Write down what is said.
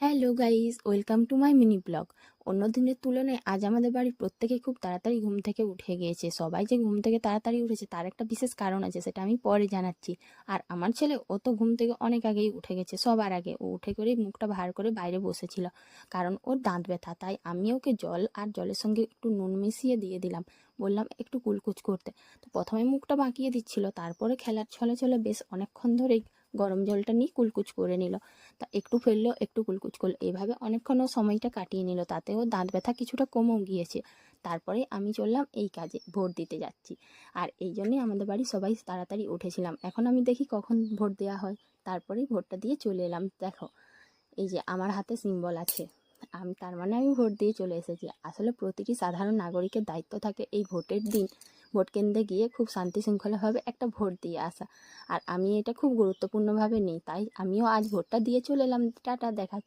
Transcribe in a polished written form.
Hello guys, welcome to my mini blog. অন্য দিনের তুলনায় আজ আমাদের বাড়ির প্রত্যেকে খুব তাড়াতাড়ি ঘুম থেকে উঠে গিয়েছে। সবাই যে ঘুম থেকে তাড়াতাড়ি উঠেছে তার একটা বিশেষ কারণ আছে, সেটা আমি পরে জানাচ্ছি। আর আমার ছেলে ও তো ঘুম থেকে অনেক আগেই উঠে গেছে, সবার আগে। ও উঠে করেই মুখটা ভার করে বাইরে বসেছিল, কারণ ওর দাঁত ব্যথা। তাই আমি ওকে জল আর জলের সঙ্গে একটু নুন মিশিয়ে দিয়ে দিলাম, বললাম একটু কুলকুচ করতে। তো প্রথমে মুখটা বাঁকিয়ে দিচ্ছিল, তারপরে খেলার ছলে ছলে বেশ অনেকক্ষণ ধরেই গরম জলটা নিয়ে কুলকুচ করে নিল। তা একটু ফেললো, একটু কুলকুচ করলো, এইভাবে অনেকক্ষণ ও সময়টা কাটিয়ে নিল। তাতে ও দাঁত ব্যথা কিছুটা কমেও গিয়েছে। তারপরে আমি চললাম এই কাজে, ভোট দিতে যাচ্ছি। আর এই জন্যই আমাদের বাড়ি সবাই তাড়াতাড়ি উঠেছিলাম। এখন আমি দেখি কখন ভোট দেওয়া হয়, তারপরেই ভোটটা দিয়ে চলে এলাম। দেখো, এই যে আমার হাতে সিম্বল আছে, আমি তার মানে আমি ভোট দিয়ে চলে এসেছি। আসলে প্রতিটি সাধারণ নাগরিকের দায়িত্ব থাকে এই ভোটের দিন ভোট কেন্দ্রে গিয়ে খুব শান্তি শৃঙ্খলাভাবে একটা ভোট দিয়ে আসা। আর আমি এটা খুব গুরুত্বপূর্ণভাবে নিই, তাই আমিও আজ ভোটটা দিয়ে চলে এলাম। টাটা, দেখা।